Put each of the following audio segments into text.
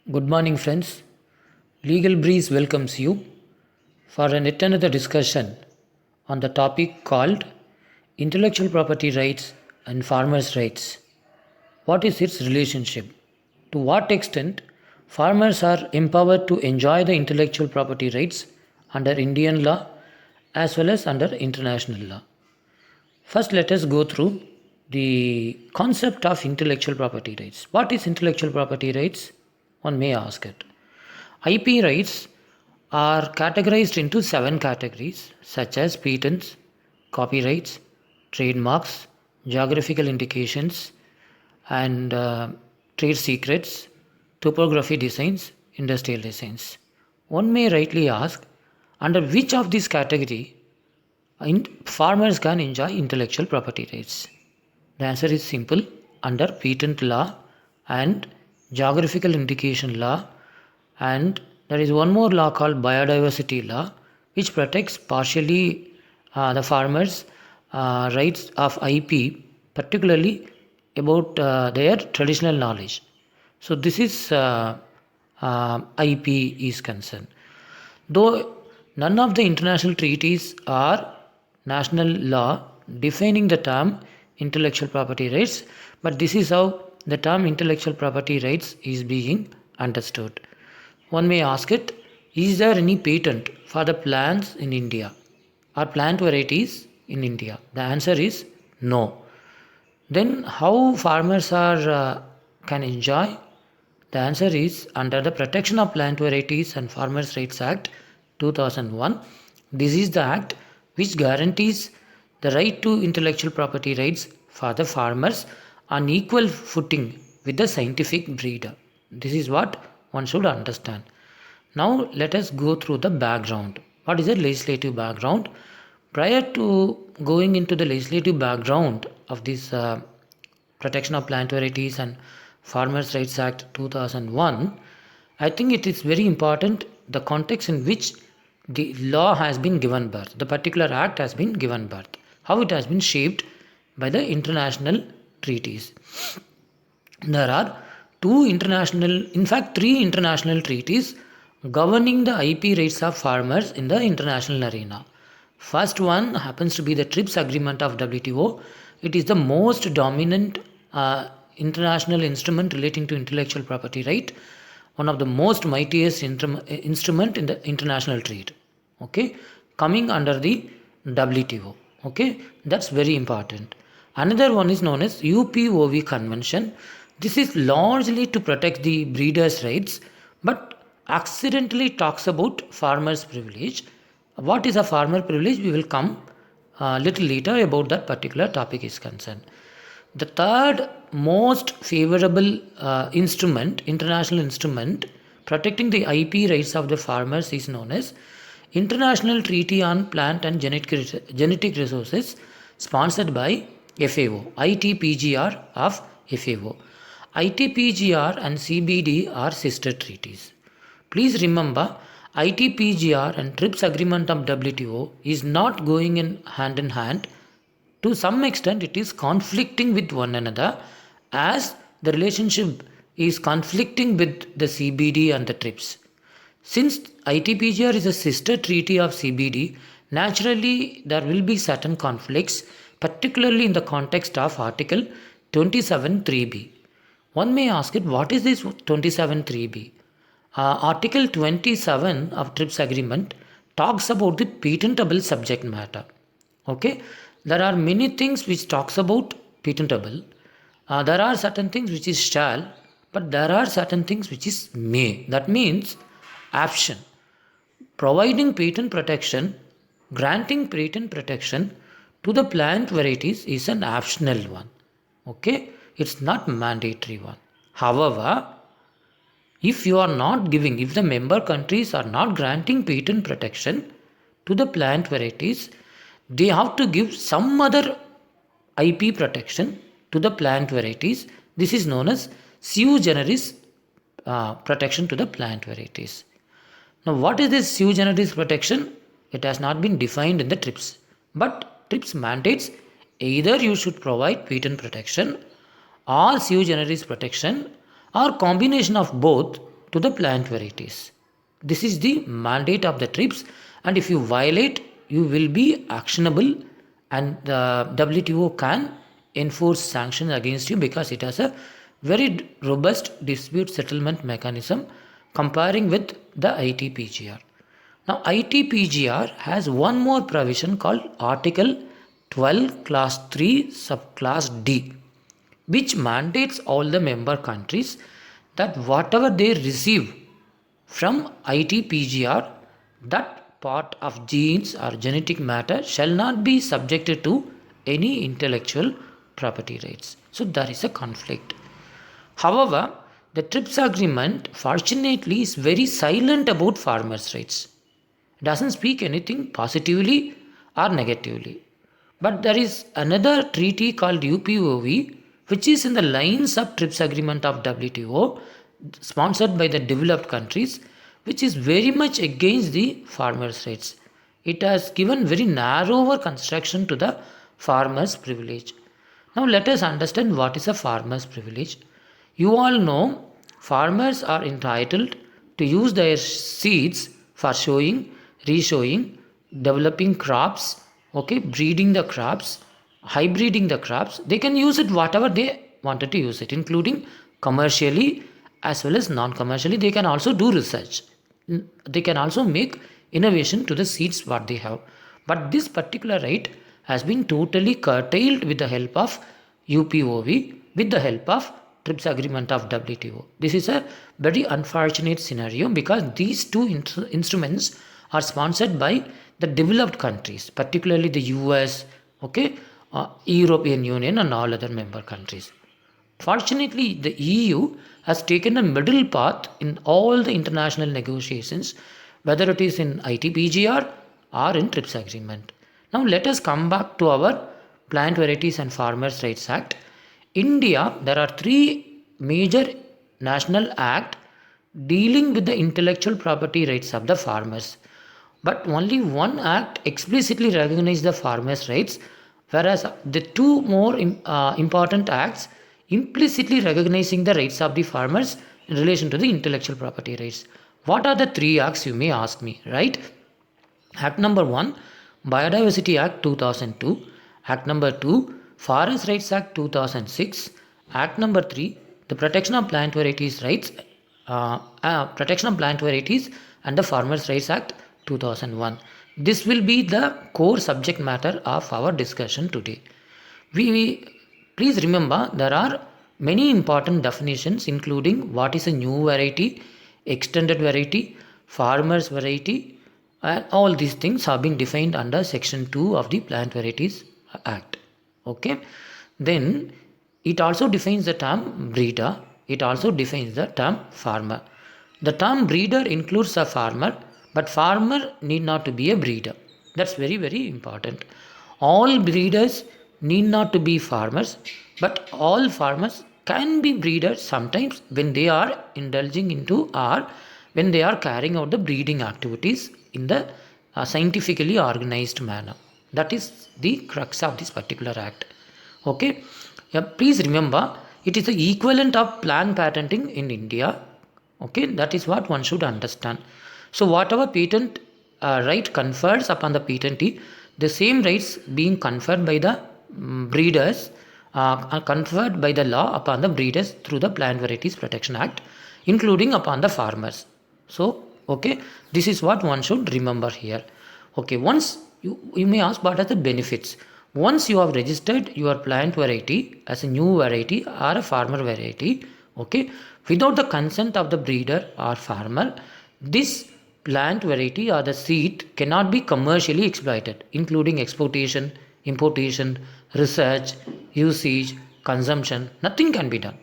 Good morning, friends. Legal Breeze welcomes you for yet another discussion on the topic called Intellectual Property Rights and Farmers' Rights. What is its relationship? To what extent farmers are empowered to enjoy the intellectual property rights under Indian law as well as under international law? First, let us go through the concept of intellectual property rights. What is intellectual property rights? One may ask it. IP rights are categorized into 7 categories such as patents, copyrights, trademarks, geographical indications, and trade secrets, topography designs, industrial designs. One may rightly ask, under which of these category farmers can enjoy intellectual property rights? The answer is simple, under patent law and geographical indication law, and there is one more law called biodiversity law which protects partially the farmers rights of IP, particularly about their traditional knowledge. So this is IP is concerned. Though none of the international treaties are national law defining the term intellectual property rights, but this is how the term intellectual property rights is being understood. One may ask it, is there any patent for the plants in India or plant varieties in India? The answer is no. Then how farmers are can enjoy? The answer is under the Protection of Plant Varieties and Farmers' Rights Act 2001. This is the act which guarantees the right to intellectual property rights for the farmers on equal footing with the scientific breeder. This is what one should understand. Now let us go through the background. What is the legislative background? Prior to going into the legislative background of this Protection of Plant Varieties and Farmers' Rights Act 2001, I think it is very important the context in which the law has been given birth, the particular act has been given birth, how it has been shaped by the international treaties. There are three international treaties governing the IP rights of farmers in the international arena. First one happens to be the TRIPS agreement of WTO. It is the most dominant international instrument relating to intellectual property right, one of the most mightiest instrument in the international trade. Okay, coming under the WTO. Okay, that's very important. Another one is known as UPOV convention. This is largely to protect the breeders' rights, but accidentally talks about farmers' privilege. What is a farmer privilege? We will come a little later about that particular topic is concerned. The third most favorable international instrument protecting the IP rights of the farmers is known as International Treaty on Plant and Genetic Resources, sponsored by FAO, ITPGR of FAO. ITPGR and CBD are sister treaties. Please remember, ITPGR and TRIPS agreement of WTO is not going in hand. To some extent, it is conflicting with one another, as the relationship is conflicting with the CBD and the TRIPS. Since ITPGR is a sister treaty of CBD, naturally there will be certain conflicts, particularly in the context of Article 27.3b. One may ask it, what is this 27.3b? Article 27 of TRIPS agreement talks about the patentable subject matter. Okay, there are many things which talks about patentable. There are certain things which is shall, but there are certain things which is may. That means option. Providing patent protection, granting patent protection to the plant varieties is an optional one. Okay, it's not mandatory one. However, if the member countries are not granting patent protection to the plant varieties, they have to give some other IP protection to the plant varieties. This is known as sui generis protection to the plant varieties. Now, what is this sui generis protection? It has not been defined in the TRIPS, but TRIPS mandates either you should provide patent protection or sui generis protection or combination of both to the plant varieties. This is the mandate of the TRIPS, and if you violate, you will be actionable, and the WTO can enforce sanctions against you because it has a very robust dispute settlement mechanism comparing with the ITPGR. Now, ITPGR has one more provision called Article 12, Class 3, Subclass D, which mandates all the member countries that whatever they receive from ITPGR, that part of genes or genetic matter shall not be subjected to any intellectual property rights. So there is a conflict. However, the TRIPS agreement fortunately is very silent about farmers' rights. It doesn't speak anything positively or negatively. But there is another treaty called UPOV, which is in the lines of TRIPS agreement of WTO, sponsored by the developed countries, which is very much against the farmers' rights. It has given very narrower construction to the farmers' privilege. Now let us understand what is a farmer's privilege. You all know farmers are entitled to use their seeds for sowing, resowing, developing crops, okay, breeding the crops, hybriding the crops. They can use it whatever they wanted to use it, including commercially as well as non-commercially. They can also do research. They can also make innovation to the seeds what they have. But this particular right has been totally curtailed with the help of UPOV, with the help of TRIPS agreement of WTO. This is a very unfortunate scenario because these two instruments are sponsored by the developed countries, particularly the US, okay, European Union and all other member countries. Fortunately, the EU has taken a middle path in all the international negotiations, whether it is in ITPGR or in TRIPS agreement. Now let us come back to our Plant Varieties and Farmers' Rights Act. India, there are three major national acts dealing with the intellectual property rights of the farmers. But only one act explicitly recognizes the farmers' rights, whereas the two more important acts implicitly recognizing the rights of the farmers in relation to the intellectual property rights. What are the three acts, you may ask me, right? Act number 1, Biodiversity Act 2002. Act number 2, Forest Rights Act 2006. Act number 3, the Protection of Plant Varieties Rights, Protection of Plant Varieties and the Farmers' Rights Act 2001. This will be the core subject matter of our discussion today. Please remember there are many important definitions, including what is a new variety, extended variety, farmer's variety, and all these things have been defined under section 2 of the Plant Varieties Act. Okay, then it also defines the term breeder, it also defines the term farmer. The term breeder includes a farmer, but farmer need not to be a breeder. That's very, very important. All breeders need not to be farmers, but all farmers can be breeders sometimes when they are indulging into or when they are carrying out the breeding activities in the scientifically organized manner. That is the crux of this particular act. Okay, please remember it is the equivalent of plant patenting in India. Okay, that is what one should understand. So whatever patent right confers upon the patentee, the same rights being conferred by the breeders are conferred by the law upon the breeders through the Plant Varieties Protection Act, including upon the farmers. So, okay, this is what one should remember here. Okay, once you may ask what are the benefits. Once you have registered your plant variety as a new variety or a farmer variety, okay, without the consent of the breeder or farmer, this plant variety or the seed cannot be commercially exploited, including exportation, importation, research, usage, consumption. Nothing can be done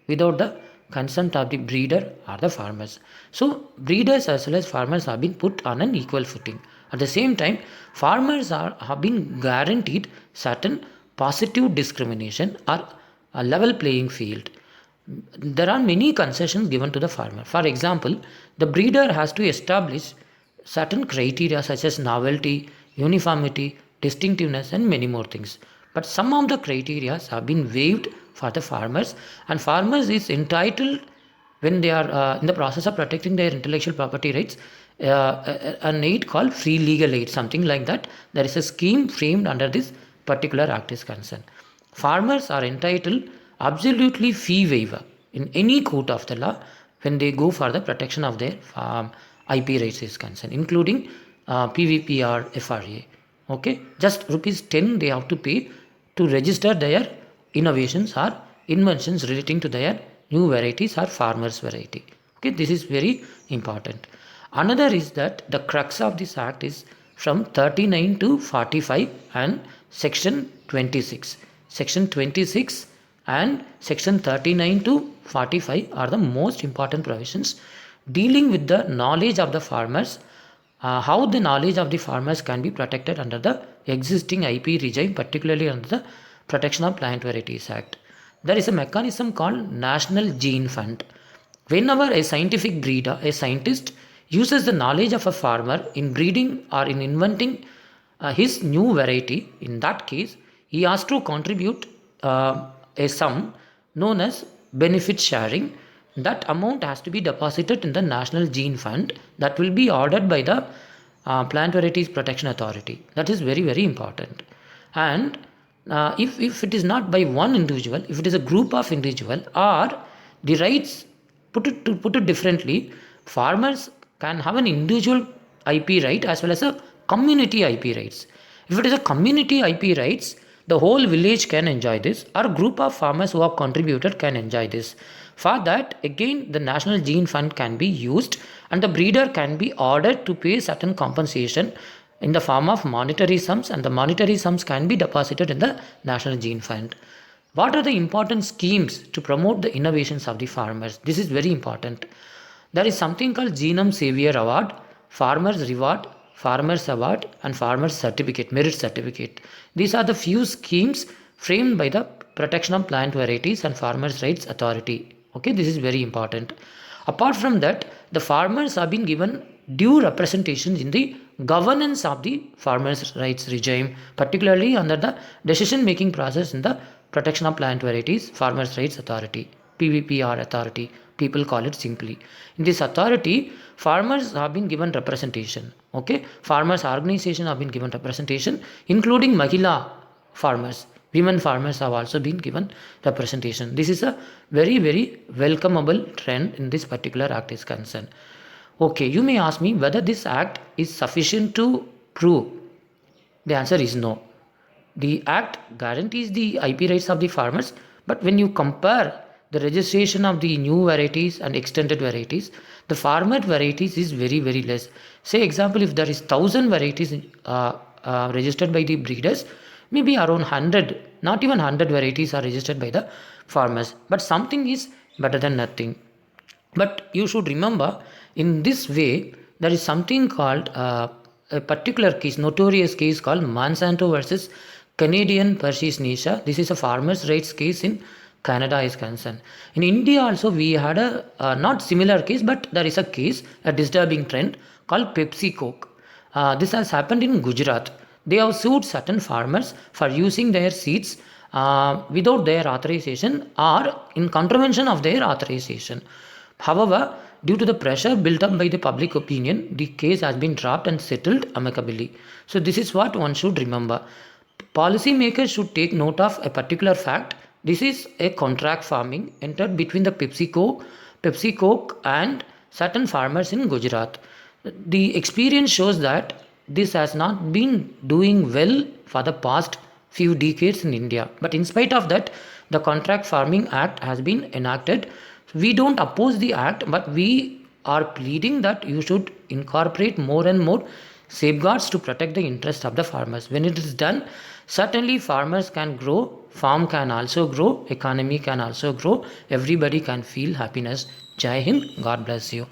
without the consent of the breeder or the farmers. So breeders as well as farmers have been put on an equal footing. At the same time, farmers have been guaranteed certain positive discrimination or a level playing field. There are many concessions given to the farmer. For example, the breeder has to establish certain criteria such as novelty, uniformity, distinctiveness and many more things. But some of the criteria have been waived for the farmers, and farmers is entitled when they are in the process of protecting their intellectual property rights, an aid called free legal aid, something like that. There is a scheme framed under this particular act is concerned. Farmers are entitled absolutely fee waiver in any court of the law when they go for the protection of their IP rights is concerned, including PVP or FRA. Okay, just rupees 10 they have to pay to register their innovations or inventions relating to their new varieties or farmers variety. Okay, this is very important. Another is that the crux of this act is from 39 to 45 and section 26. Section 26 and section 39 to 45 are the most important provisions dealing with the knowledge of the farmers, how the knowledge of the farmers can be protected under the existing IP regime, particularly under the Protection of Plant Varieties Act. There is a mechanism called National Gene Fund. Whenever a scientific breeder, a scientist, uses the knowledge of a farmer in breeding or in inventing his new variety, in that case, he has to contribute a sum known as benefit sharing. That amount has to be deposited in the National Gene Fund that will be ordered by the Plant Varieties Protection Authority. That is very, very important. And if it is not by one individual, if it is a group of individual or the rights, put it differently, farmers can have an individual IP right as well as a community IP rights. If it is a community IP rights, the whole village can enjoy this, or a group of farmers who have contributed can enjoy this. For that, again, the National Gene Fund can be used and the breeder can be ordered to pay certain compensation in the form of monetary sums, and the monetary sums can be deposited in the National Gene Fund. What are the important schemes to promote the innovations of the farmers? This is very important. There is something called Genome Savior Award, Farmers Reward, Farmers Award and Farmers Certificate, Merit Certificate. These are the few schemes framed by the Protection of Plant Varieties and Farmers' Rights Authority. Okay, this is very important. Apart from that, the farmers have been given due representation in the governance of the farmers' rights regime, particularly under the decision-making process in the Protection of Plant Varieties Farmers' Rights Authority, PVPR Authority. People call it simply. In this authority, farmers have been given representation. Okay, farmers' organization have been given representation, including Mahila farmers. Women farmers have also been given representation. This is a very, very welcomeable trend in this particular act is concerned. Okay, you may ask me whether this act is sufficient to prove. The answer is no. The act guarantees the IP rights of the farmers, but when you compare the registration of the new varieties and extended varieties, the farmer varieties is very, very less. Say example, if there is 1,000 varieties registered by the breeders, maybe around 100, not even 100 varieties are registered by the farmers. But something is better than nothing. But you should remember, in this way, there is something called a particular case, notorious case called Monsanto versus Canadian Purchase Nisha. This is a farmers' rights case in Canada is concerned. In India also we had a not similar case, but there is a case, a disturbing trend called Pepsi Coke. This has happened in Gujarat. They have sued certain farmers for using their seeds without their authorization or in contravention of their authorization. However, due to the pressure built up by the public opinion, the case has been dropped and settled amicably. So this is what one should remember. Policymakers should take note of a particular fact. This is a contract farming entered between the Pepsi Coke and certain farmers in Gujarat. The experience shows that this has not been doing well for the past few decades in India. But in spite of that, the Contract Farming Act has been enacted. We don't oppose the act, but we are pleading that you should incorporate more and more safeguards to protect the interest of the farmers. When it is done, certainly farmers can grow, farm can also grow, economy can also grow, everybody can feel happiness. Jai Hind, God bless you.